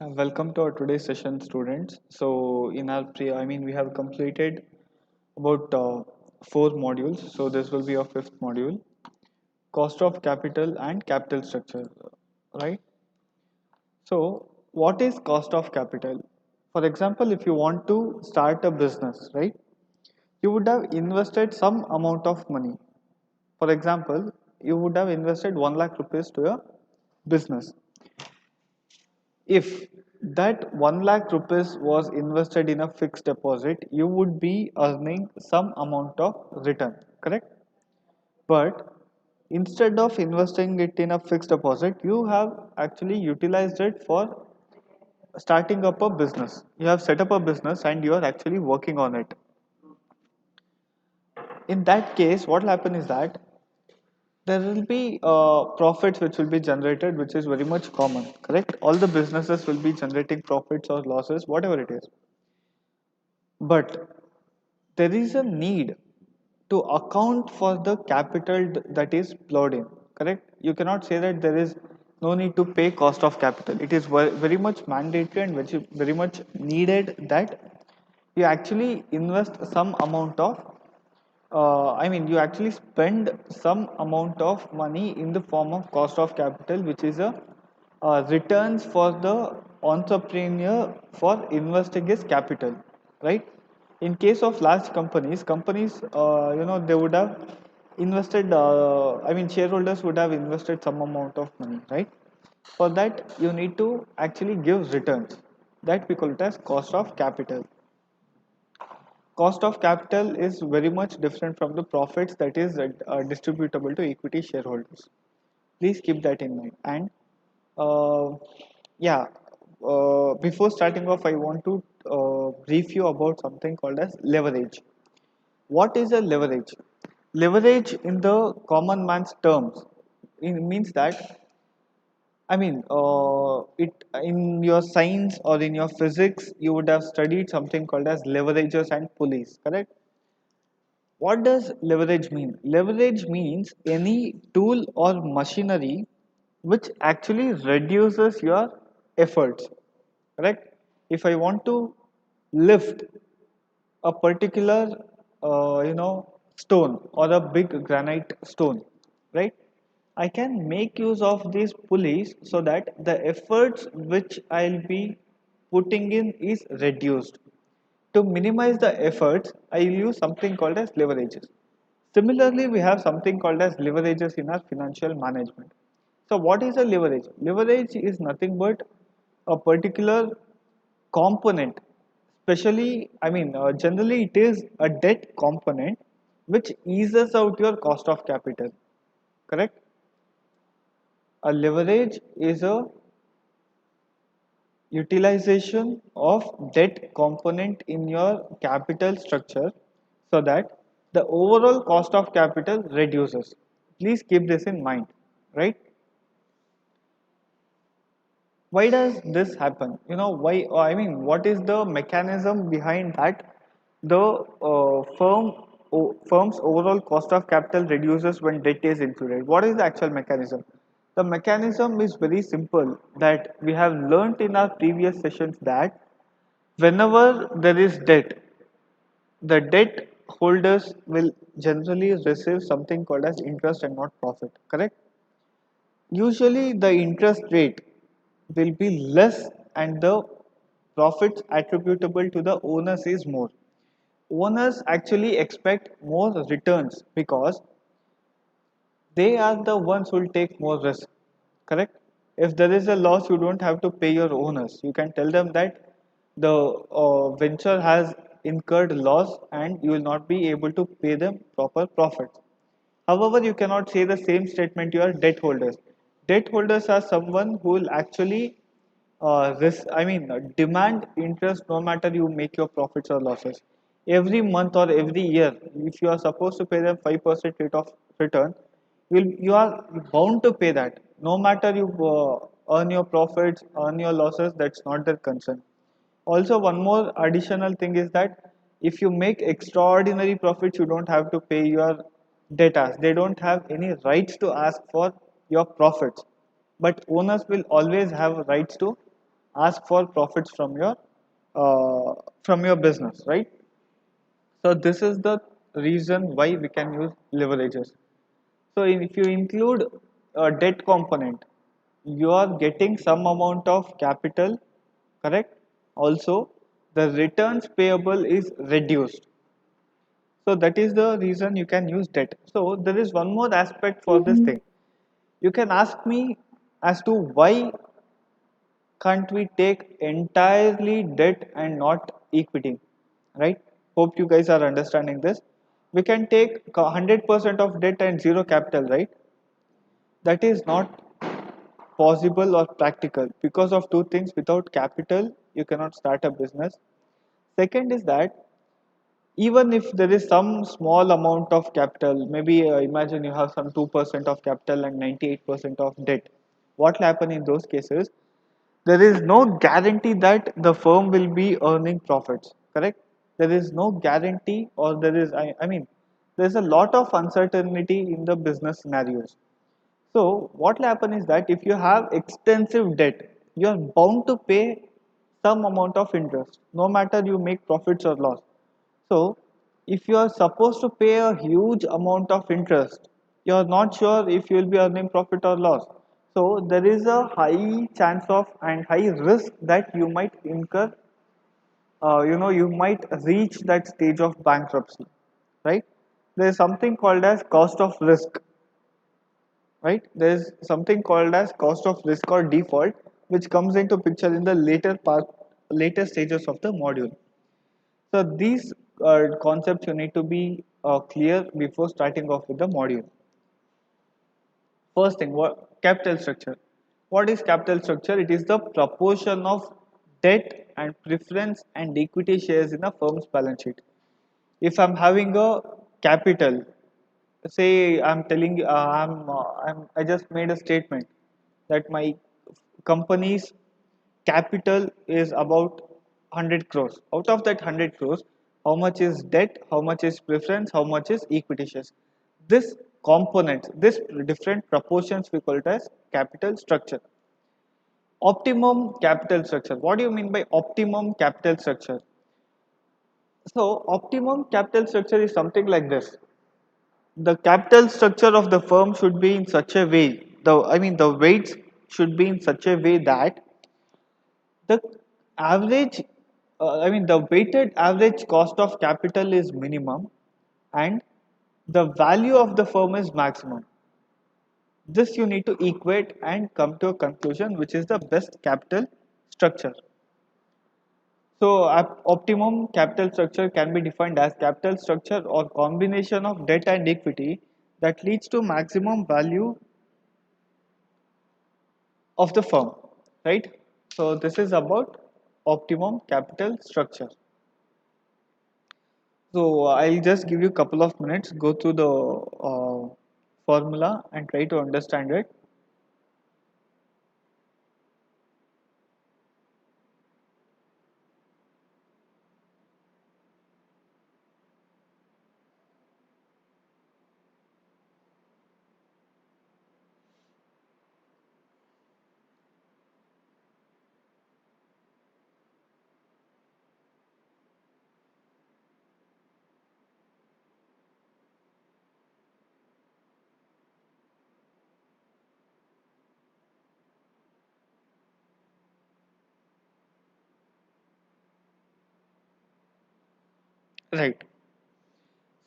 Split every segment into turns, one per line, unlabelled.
Welcome to our today's session, students. So, we have completed about four modules. So, this will be our fifth module: cost of capital and capital structure. Right. So, what is cost of capital? For example, if you want to start a business, right, you would have invested some amount of money. For example, you would have invested 1 lakh rupees to a business. If that 1 lakh rupees was invested in a fixed deposit, you would be earning some amount of return, correct? But instead of investing it in a fixed deposit, you have actually utilized it for starting up a business. You have set up a business and you are actually working on it. In that case, what will happen is that there will be profits which will be generated, which is very much common, correct? All the businesses will be generating profits or losses, whatever it is. But there is a need to account for the capital that is plowed in, correct? You cannot say that there is no need to pay cost of capital. It is very much mandatory and very much needed that you actually invest some amount of you actually spend some amount of money in the form of cost of capital, which is a returns for the entrepreneur for investing his capital, right? In case of large companies, they would have invested. Shareholders would have invested some amount of money, right? For that, you need to actually give returns. That we call it as cost of capital. Cost of capital is very much different from the profits that is distributable to equity shareholders. Please keep that in mind. And uh, yeah, before starting off, I want to brief you about something called as leverage. What is a leverage? Leverage in the common man's terms, it means that it in your science or in your physics, you would have studied something called as leverages and pulleys, correct? What does leverage mean? Leverage means any tool or machinery which actually reduces your efforts. Correct? If I want to lift a particular, stone or a big granite stone, right? I can make use of these pulleys so that the efforts which I'll be putting in is reduced. To minimize the efforts, I will use something called as leverages. Similarly, we have something called as leverages in our financial management. So, what is a leverage? Leverage is nothing but a particular component. Generally, it is a debt component which eases out your cost of capital. Correct? A leverage is a utilization of debt component in your capital structure so that the overall cost of capital reduces. Please keep this in mind, right? Why does this happen? What is the mechanism behind that the firm's overall cost of capital reduces when debt is included? What is the actual mechanism? The mechanism is very simple, that we have learnt in our previous sessions that whenever there is debt, the debt holders will generally receive something called as interest and not profit, correct? Usually the interest rate will be less and the profits attributable to the owners is more. Owners actually expect more returns because they are the ones who will take more risk, correct? If there is a loss, you don't have to pay your owners. You can tell them that the venture has incurred loss and you will not be able to pay them proper profits. However, you cannot say the same statement to your debt holders. Debt holders are someone who will actually demand interest no matter you make your profits or losses. Every month or every year, if you are supposed to pay them 5% rate of return, you are bound to pay that. No matter you earn your profits, earn your losses, that's not their concern. Also, one more additional thing is that if you make extraordinary profits, you don't have to pay your debtors. They don't have any rights to ask for your profits. But owners will always have rights to ask for profits uh, from your business, right? So this is the reason why we can use leverages. So if you include a debt component, you are getting some amount of capital, correct? Also, the returns payable is reduced. So that is the reason you can use debt. So there is one more aspect for this thing. You can ask me as to why can't we take entirely debt and not equity, right? Hope you guys are understanding this. We can take 100% of debt and zero capital, right? That is not possible or practical because of two things. Without capital you cannot start a business. Second is that even if there is some small amount of capital, maybe imagine you have some 2% of capital and 98% of debt, what will happen in those cases? There is no guarantee that the firm will be earning profits, correct? There is no guarantee, or there is, I mean, there's a lot of uncertainty in the business scenarios. So what will happen is that if you have extensive debt, you are bound to pay some amount of interest, no matter you make profits or loss. So if you are supposed to pay a huge amount of interest, you are not sure if you will be earning profit or loss. So there is a high chance of and high risk that you might incur, you might reach that stage of bankruptcy, right? There is something called as cost of risk, right? There's something called as cost of risk or default, which comes into picture in the later stages of the module. So these concepts you need to be clear before starting off with the module. First thing, what capital structure? What is capital structure? It is the proportion of debt and preference and equity shares in a firm's balance sheet. If I'm having a capital, say I'm telling I just made a statement that my company's capital is about 100 crores. Out of that 100 crores, how much is debt, how much is preference, how much is equity shares? This components, this different proportions, we call it as capital structure. Optimum capital structure. What do you mean by optimum capital structure? So optimum capital structure is something like this. The capital structure of the firm should be in such a way, the weights should be in such a way that the average the weighted average cost of capital is minimum and the value of the firm is maximum. This you need to equate and come to a conclusion which is the best capital structure. So optimum capital structure can be defined as capital structure or combination of debt and equity that leads to maximum value of the firm, right? So this is about optimum capital structure. So I'll just give you a couple of minutes, go through the formula and try to understand it. Right.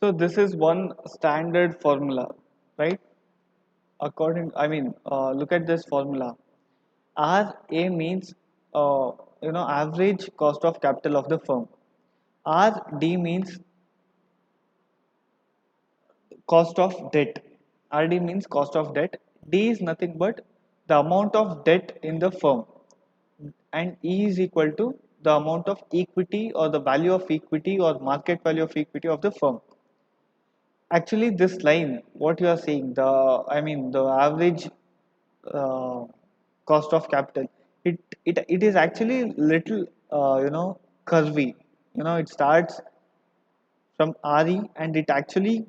So this is one standard formula, right? Look at this formula. RA means average cost of capital of the firm. RD means cost of debt. RD means cost of debt. D is nothing but the amount of debt in the firm, and E is equal to the amount of equity or the value of equity or market value of equity of the firm. Actually, this line, what you are saying, the average uh, cost of capital, it is actually little curvy. It starts from RE and it actually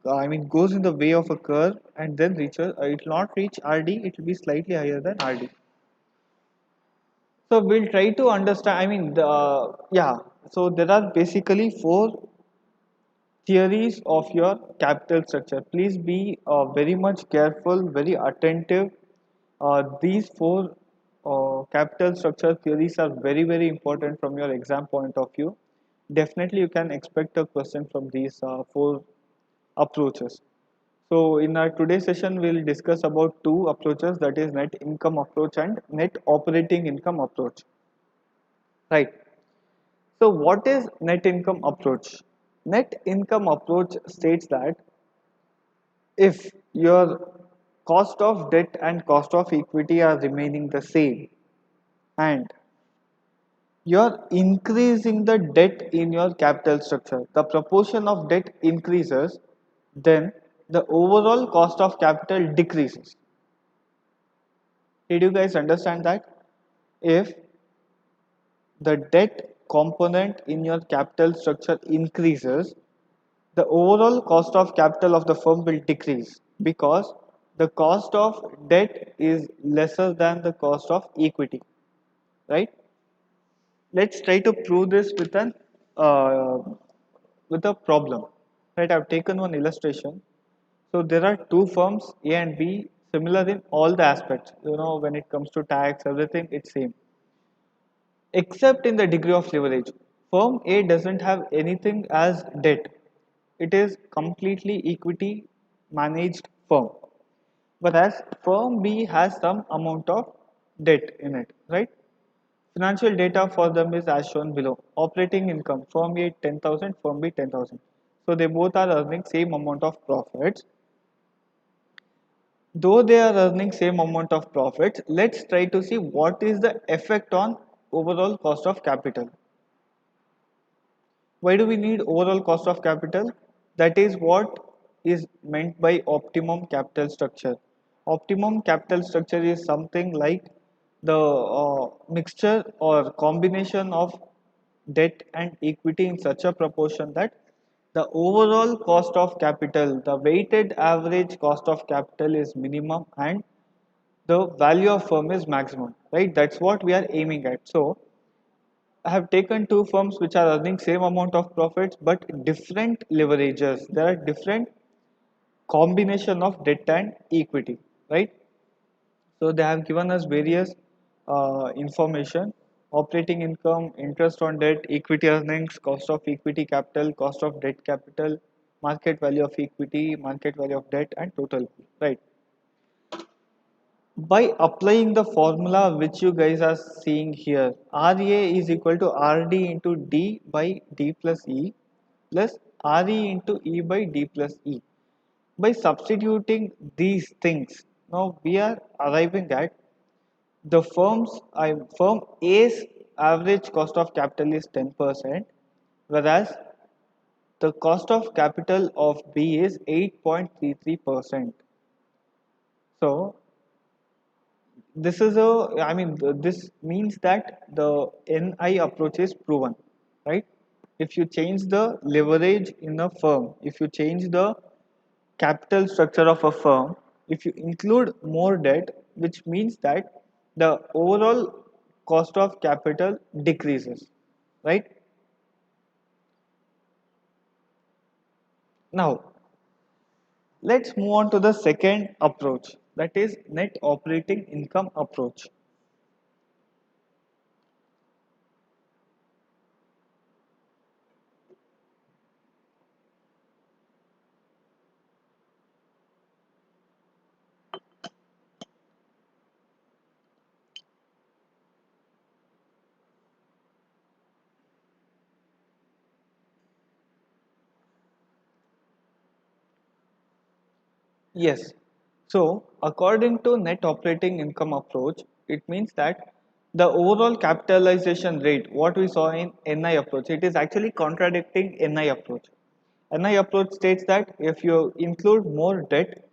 goes in the way of a curve and then reaches. It will not reach RD. It will be slightly higher than RD. So we'll try to understand. I mean, yeah. So there are basically four theories of your capital structure. Please be very much careful, very attentive. These four capital structure theories are very important from your exam point of view. Definitely, you can expect a question from these four approaches. So in our today's session, we'll discuss about two approaches, that is net income approach and net operating income approach. Right. So what is net income approach? Net income approach states that if your cost of debt and cost of equity are remaining the same and you're increasing the debt in your capital structure, the proportion of debt increases, then the overall cost of capital decreases. Did you guys understand that? If the debt component in your capital structure increases, the overall cost of capital of the firm will decrease because the cost of debt is lesser than the cost of equity, right? Let's try to prove this uh, with a problem. Right, I've taken one illustration. So there are two firms, A and B, similar in all the aspects. You know, when it comes to tax, everything it's same, except in the degree of leverage. Firm A doesn't have anything as debt. It is completely equity managed firm. Whereas firm B has some amount of debt in it, right? Financial data for them is as shown below. Operating income, firm A 10,000, firm B 10,000. So they both are earning same amount of profits. Though they are earning same amount of profits, let's try to see what is the effect on overall cost of capital. Why do we need overall cost of capital? That is what is meant by optimum capital structure. Optimum capital structure is something like the mixture or combination of debt and equity in such a proportion that the overall cost of capital, the weighted average cost of capital is minimum and the value of firm is maximum, right? That's what we are aiming at. So I have taken two firms which are earning same amount of profits but different leverages. There are different combination of debt and equity, right? So they have given us various information: operating income, interest on debt, equity earnings, cost of equity capital, cost of debt capital, market value of equity, market value of debt, and total, right? By applying the formula which you guys are seeing here, RA is equal to RD into D by D plus E plus RE into E by D plus E. By substituting these things, now we are arriving at the firm A's average cost of capital is 10%, whereas the cost of capital of B is 8.33%. So this is a this means that the NI approach is proven, right? If you change the leverage in a firm, if you change the capital structure of a firm, if you include more debt, which means that the overall cost of capital decreases, right? Now let's move on to the second approach, that is net operating income approach. Yes. So, according to net operating income approach, it means that the overall capitalization rate, what we saw in NI approach, it is actually contradicting NI approach. NI approach states that if you include more debt,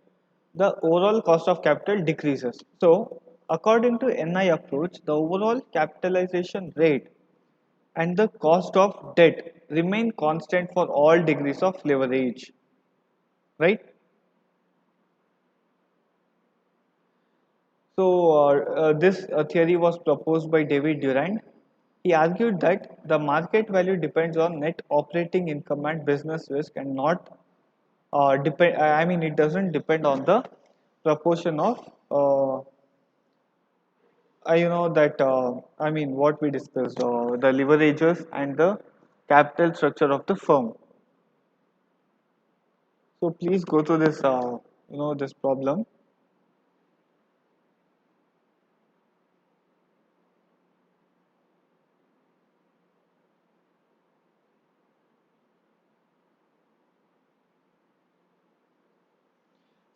the overall cost of capital decreases. So, according to NI approach, the overall capitalization rate and the cost of debt remain constant for all degrees of leverage, right? This theory was proposed by David Durand. He argued that the market value depends on net operating income and business risk, and not depend. I mean, it doesn't depend on the proportion of that I mean what we discussed, the leverages and the capital structure of the firm. So please go through this this problem.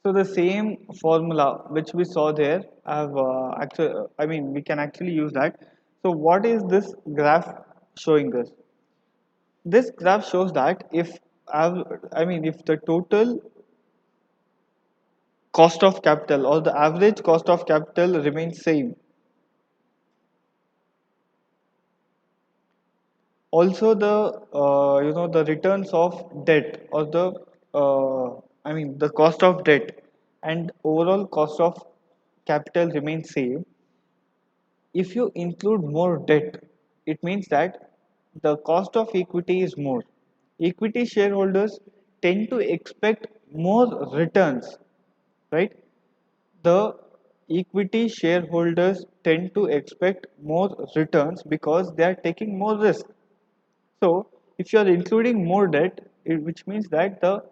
So the same formula which we saw there, I've actually, I mean, we can actually use that. So what is this graph showing us? This graph shows that if I mean, if the total cost of capital or the average cost of capital remains same, also the the returns of debt or the I mean the cost of debt and overall cost of capital remains same. If you include more debt, it means that the cost of equity is more. Equity shareholders tend to expect more returns, right? The equity shareholders tend to expect more returns because they are taking more risk. So, if you are including more debt, which means that the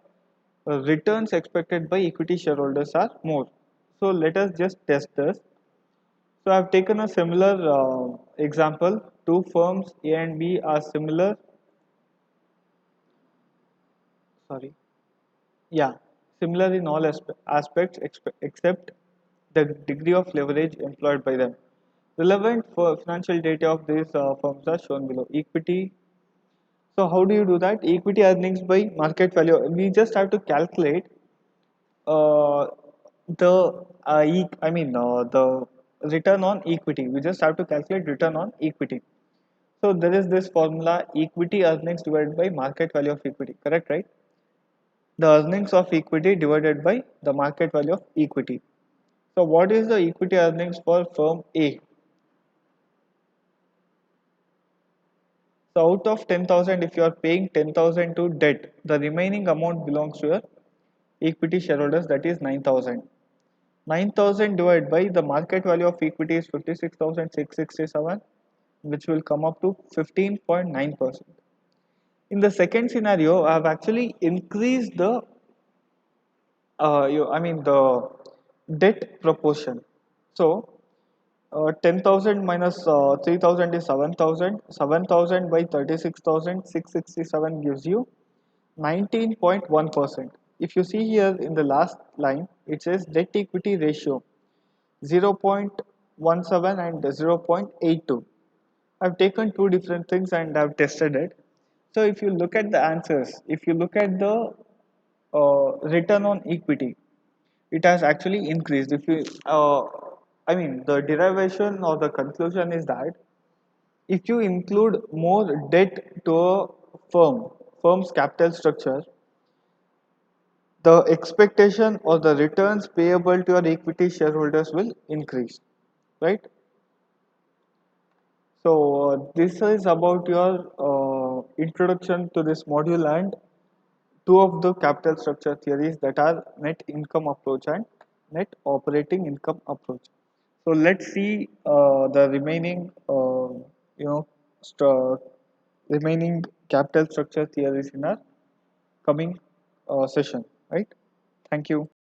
returns expected by equity shareholders are more. So, let us just test this. So I've taken a similar example. Two firms A and B are similar. Sorry. Yeah, similar in all aspects except the degree of leverage employed by them. Relevant for financial data of these firms are shown below. Equity. So how do you do that? Equity earnings by market value. We just have to calculate uh, the return on equity. We just have to calculate return on equity. So there is this formula, equity earnings divided by market value of equity, correct, right? The earnings of equity divided by the market value of equity. So what is the equity earnings for firm A? So out of 10,000, if you are paying 10,000 to debt, the remaining amount belongs to your equity shareholders, that is 9,000. 9,000 divided by the market value of equity is 56,667, which will come up to 15.9%. In the second scenario, I have actually increased the I mean the debt proportion. So 10,000 minus 3,000 is 7,000. 7,000 by 36,667 gives you 19.1%. If you see here in the last line, it says debt equity ratio 0.17 and 0.82. I've taken two different things and I've tested it. So if you look at the answers, if you look at the return on equity, it has actually increased. If you I mean the derivation or the conclusion is that if you include more debt to a firm's capital structure, the expectation or the returns payable to your equity shareholders will increase, right? So this is about your introduction to this module and two of the capital structure theories, that are net income approach and net operating income approach. So let's see the remaining, you know, st- remaining capital structure theories in our coming session, right? Thank you.